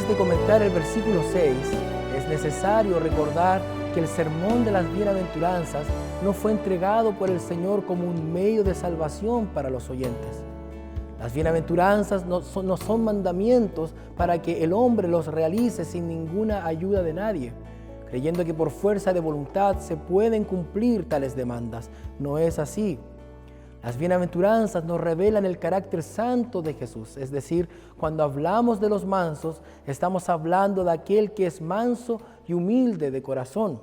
Antes de comentar el versículo 6, es necesario recordar que el sermón de las bienaventuranzas no fue entregado por el Señor como un medio de salvación para los oyentes. Las bienaventuranzas no son mandamientos para que el hombre los realice sin ninguna ayuda de nadie, creyendo que por fuerza de voluntad se pueden cumplir tales demandas. No es así. Las bienaventuranzas nos revelan el carácter santo de Jesús, es decir, cuando hablamos de los mansos, estamos hablando de aquel que es manso y humilde de corazón.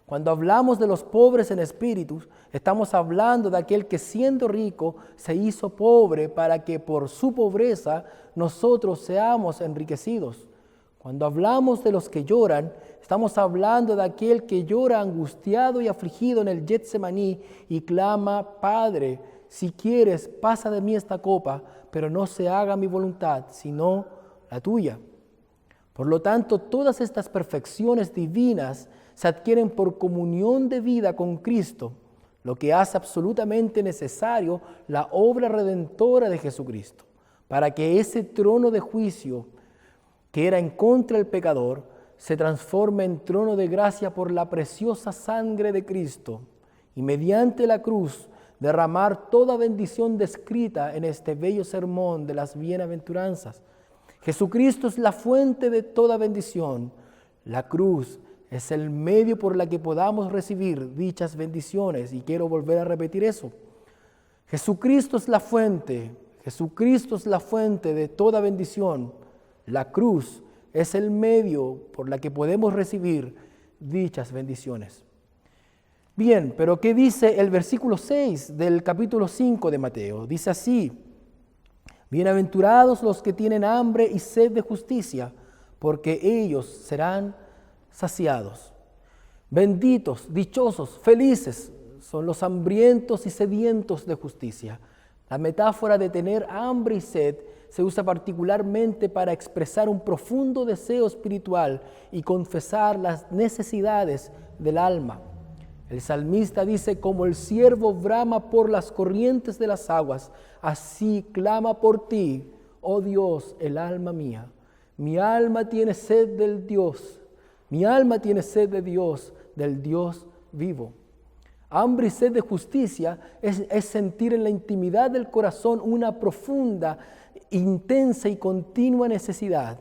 Cuando hablamos de los pobres en espíritu, estamos hablando de aquel que siendo rico se hizo pobre para que por su pobreza nosotros seamos enriquecidos. Cuando hablamos de los que lloran, estamos hablando de aquel que llora angustiado y afligido en el Getsemaní y clama: Padre, si quieres, pasa de mí esta copa, pero no se haga mi voluntad, sino la tuya. Por lo tanto, todas estas perfecciones divinas se adquieren por comunión de vida con Cristo, lo que hace absolutamente necesario la obra redentora de Jesucristo, para que ese trono de juicio que era en contra del pecador se transforme en trono de gracia por la preciosa sangre de Cristo, y mediante la cruz derramar toda bendición descrita en este bello sermón de las bienaventuranzas. Jesucristo es la fuente de toda bendición. La cruz es el medio por la que podamos recibir dichas bendiciones, y quiero volver a repetir eso. Jesucristo es la fuente de toda bendición. La cruz es el medio por la que podemos recibir dichas bendiciones. Bien, pero ¿qué dice el versículo 6 del capítulo 5 de Mateo? Dice así: bienaventurados los que tienen hambre y sed de justicia, porque ellos serán saciados. Benditos, dichosos, felices son los hambrientos y sedientos de justicia. La metáfora de tener hambre y sed se usa particularmente para expresar un profundo deseo espiritual y confesar las necesidades del alma. El salmista dice: como el ciervo brama por las corrientes de las aguas, así clama por ti, oh Dios, el alma mía. Mi alma tiene sed del Dios, mi alma tiene sed de Dios, del Dios vivo. Hambre y sed de justicia es sentir en la intimidad del corazón una profunda, intensa y continua necesidad,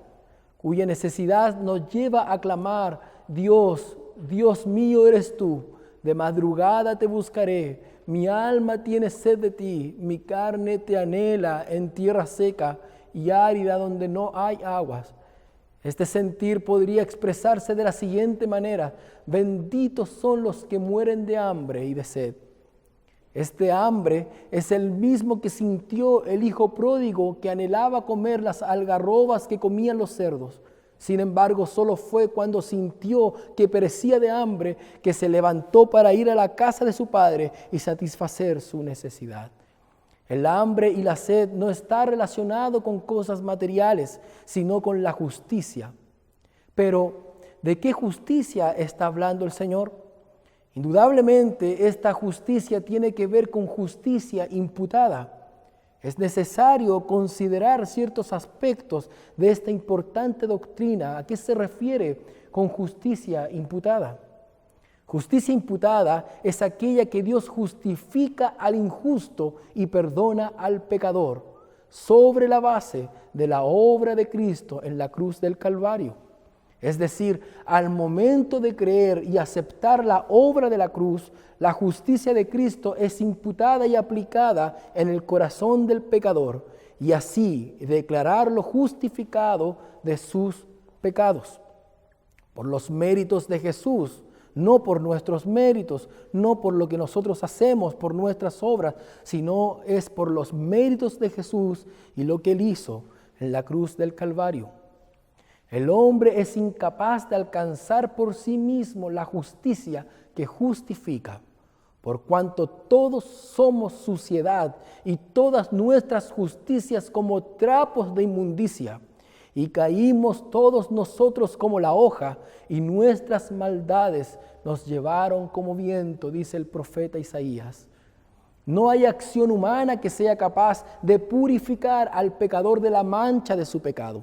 cuya necesidad nos lleva a clamar: Dios, Dios mío eres tú. De madrugada te buscaré, mi alma tiene sed de ti, mi carne te anhela en tierra seca y árida donde no hay aguas. Este sentir podría expresarse de la siguiente manera: benditos son los que mueren de hambre y de sed. Este hambre es el mismo que sintió el hijo pródigo, que anhelaba comer las algarrobas que comían los cerdos. Sin embargo, solo fue cuando sintió que perecía de hambre que se levantó para ir a la casa de su padre y satisfacer su necesidad. El hambre y la sed no está relacionado con cosas materiales, sino con la justicia. Pero, ¿de qué justicia está hablando el Señor? Indudablemente, esta justicia tiene que ver con justicia imputada. Es necesario considerar ciertos aspectos de esta importante doctrina. ¿A qué se refiere con justicia imputada? Justicia imputada es aquella que Dios justifica al injusto y perdona al pecador, sobre la base de la obra de Cristo en la cruz del Calvario. Es decir, al momento de creer y aceptar la obra de la cruz, la justicia de Cristo es imputada y aplicada en el corazón del pecador, y así declararlo justificado de sus pecados. Por los méritos de Jesús, no por nuestros méritos, no por lo que nosotros hacemos, por nuestras obras, sino es por los méritos de Jesús y lo que Él hizo en la cruz del Calvario. El hombre es incapaz de alcanzar por sí mismo la justicia que justifica, por cuanto todos somos suciedad y todas nuestras justicias como trapos de inmundicia, y caímos todos nosotros como la hoja, y nuestras maldades nos llevaron como viento, dice el profeta Isaías. No hay acción humana que sea capaz de purificar al pecador de la mancha de su pecado.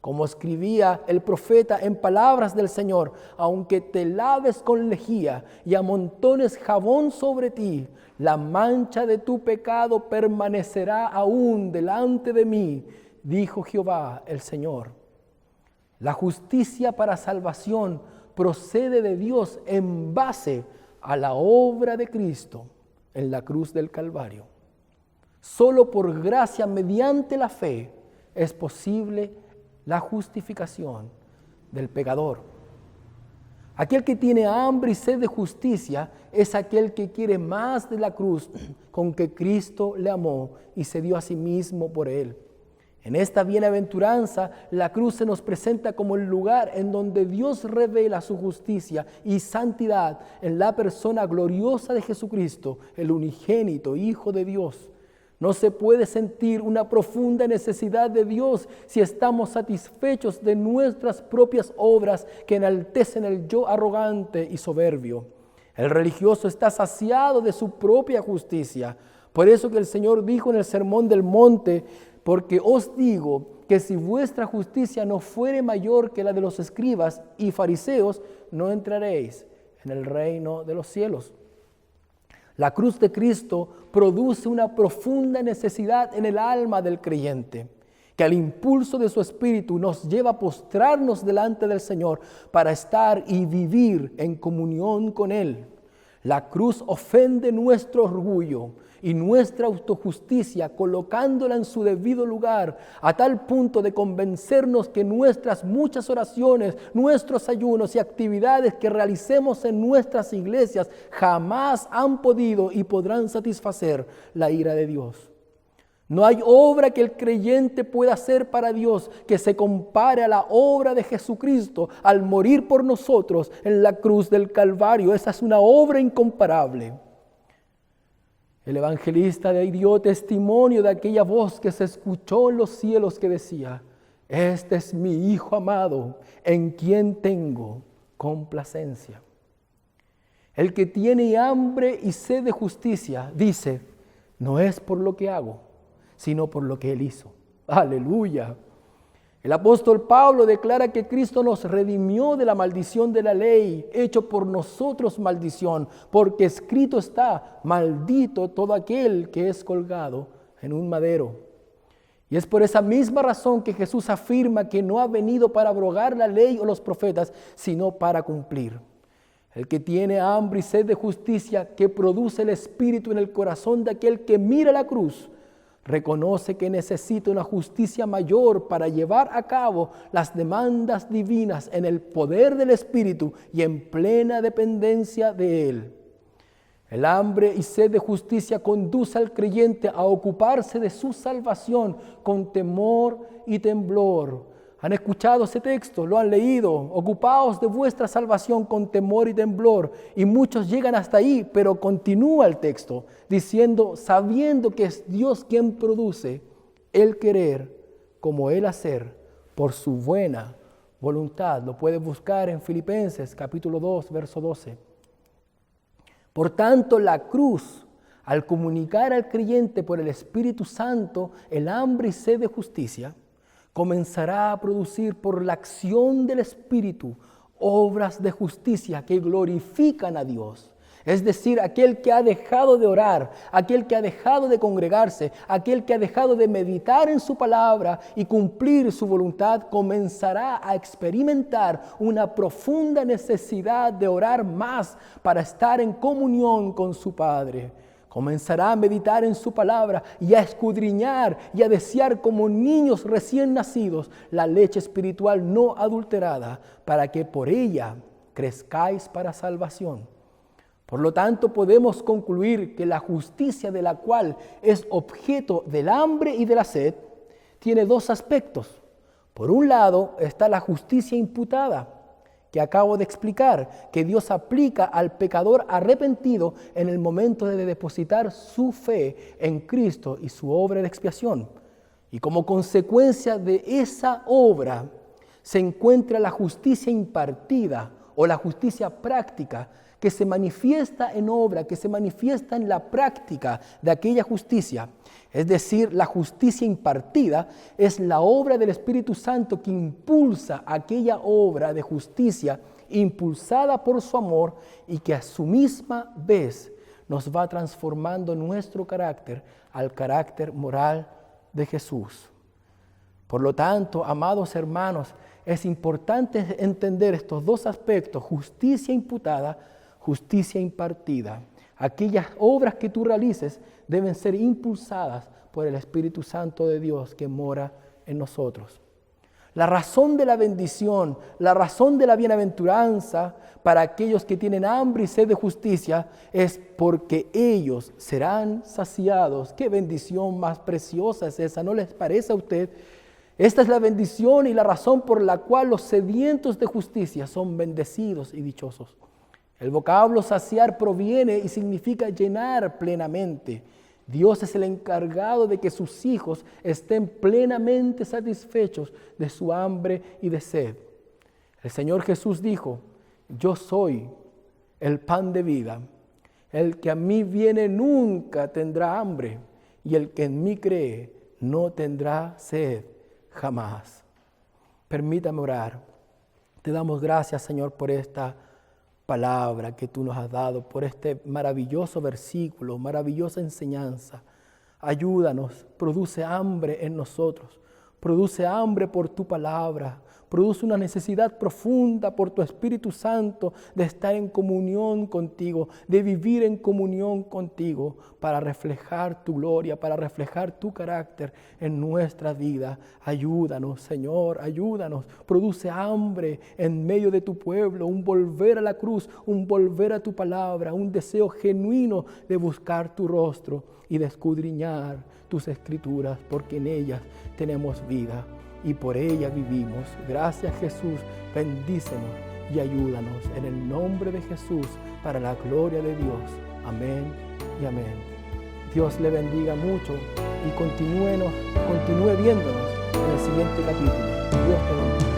Como escribía el profeta en palabras del Señor: aunque te laves con lejía y amontones jabón sobre ti, la mancha de tu pecado permanecerá aún delante de mí, dijo Jehová el Señor. La justicia para salvación procede de Dios en base a la obra de Cristo en la cruz del Calvario. Solo por gracia, mediante la fe, es posible la justificación del pecador. Aquel que tiene hambre y sed de justicia es aquel que quiere más de la cruz con que Cristo le amó y se dio a sí mismo por él. En esta bienaventuranza, la cruz se nos presenta como el lugar en donde Dios revela su justicia y santidad en la persona gloriosa de Jesucristo, el unigénito Hijo de Dios. No se puede sentir una profunda necesidad de Dios si estamos satisfechos de nuestras propias obras que enaltecen el yo arrogante y soberbio. El religioso está saciado de su propia justicia. Por eso que el Señor dijo en el Sermón del Monte: porque os digo que si vuestra justicia no fuere mayor que la de los escribas y fariseos, no entraréis en el reino de los cielos. La cruz de Cristo produce una profunda necesidad en el alma del creyente, que al impulso de su espíritu nos lleva a postrarnos delante del Señor para estar y vivir en comunión con Él. La cruz ofende nuestro orgullo y nuestra autojusticia, colocándola en su debido lugar, a tal punto de convencernos que nuestras muchas oraciones, nuestros ayunos y actividades que realicemos en nuestras iglesias jamás han podido y podrán satisfacer la ira de Dios. No hay obra que el creyente pueda hacer para Dios que se compare a la obra de Jesucristo al morir por nosotros en la cruz del Calvario. Esa es una obra incomparable. El evangelista dio testimonio de aquella voz que se escuchó en los cielos que decía: este es mi Hijo amado, en quien tengo complacencia. El que tiene hambre y sed de justicia dice: no es por lo que hago, sino por lo que Él hizo. ¡Aleluya! El apóstol Pablo declara que Cristo nos redimió de la maldición de la ley, hecho por nosotros maldición, porque escrito está: maldito todo aquel que es colgado en un madero. Y es por esa misma razón que Jesús afirma que no ha venido para abrogar la ley o los profetas, sino para cumplir. El que tiene hambre y sed de justicia que produce el Espíritu en el corazón de aquel que mira la cruz, reconoce que necesita una justicia mayor para llevar a cabo las demandas divinas en el poder del Espíritu y en plena dependencia de Él. El hambre y sed de justicia conduce al creyente a ocuparse de su salvación con temor y temblor. ¿Han escuchado ese texto? ¿Lo han leído? Ocupaos de vuestra salvación con temor y temblor. Y muchos llegan hasta ahí, pero continúa el texto diciendo: sabiendo que es Dios quien produce el querer como el hacer por su buena voluntad. Lo puedes buscar en Filipenses capítulo 2, verso 12. Por tanto, la cruz, al comunicar al creyente por el Espíritu Santo el hambre y sed de justicia, comenzará a producir por la acción del Espíritu obras de justicia que glorifican a Dios. Es decir, aquel que ha dejado de orar, aquel que ha dejado de congregarse, aquel que ha dejado de meditar en su palabra y cumplir su voluntad, comenzará a experimentar una profunda necesidad de orar más para estar en comunión con su Padre. Comenzará a meditar en su palabra y a escudriñar y a desear como niños recién nacidos la leche espiritual no adulterada, para que por ella crezcáis para salvación. Por lo tanto, podemos concluir que la justicia de la cual es objeto del hambre y de la sed tiene dos aspectos. Por un lado está la justicia imputada, que acabo de explicar, que Dios aplica al pecador arrepentido en el momento de depositar su fe en Cristo y su obra de expiación. Y como consecuencia de esa obra se encuentra la justicia impartida o la justicia práctica, que se manifiesta en obra, que se manifiesta en la práctica de aquella justicia. Es decir, la justicia impartida es la obra del Espíritu Santo que impulsa aquella obra de justicia impulsada por su amor y que a su misma vez nos va transformando nuestro carácter al carácter moral de Jesús. Por lo tanto, amados hermanos, es importante entender estos dos aspectos: justicia imputada, justicia impartida. Aquellas obras que tú realices deben ser impulsadas por el Espíritu Santo de Dios que mora en nosotros. La razón de la bendición, la razón de la bienaventuranza para aquellos que tienen hambre y sed de justicia es porque ellos serán saciados. ¡Qué bendición más preciosa es esa! ¿No les parece a usted? Esta es la bendición y la razón por la cual los sedientos de justicia son bendecidos y dichosos. El vocablo saciar proviene y significa llenar plenamente. Dios es el encargado de que sus hijos estén plenamente satisfechos de su hambre y de sed. El Señor Jesús dijo: yo soy el pan de vida. El que a mí viene nunca tendrá hambre, y el que en mí cree no tendrá sed jamás. Permítame orar. Te damos gracias, Señor, por esta palabra que tú nos has dado, por este maravilloso versículo, maravillosa enseñanza. Ayúdanos, produce hambre en nosotros, produce hambre por tu palabra, produce una necesidad profunda por tu Espíritu Santo de estar en comunión contigo, de vivir en comunión contigo para reflejar tu gloria, para reflejar tu carácter en nuestra vida. Ayúdanos, Señor, ayúdanos. Produce hambre en medio de tu pueblo, un volver a la cruz, un volver a tu palabra, un deseo genuino de buscar tu rostro y de escudriñar tus escrituras, porque en ellas tenemos vida y por ella vivimos. Gracias, Jesús, bendícenos y ayúdanos en el nombre de Jesús, para la gloria de Dios. Amén y amén. Dios le bendiga mucho y continúe viéndonos en el siguiente capítulo. Dios te bendiga.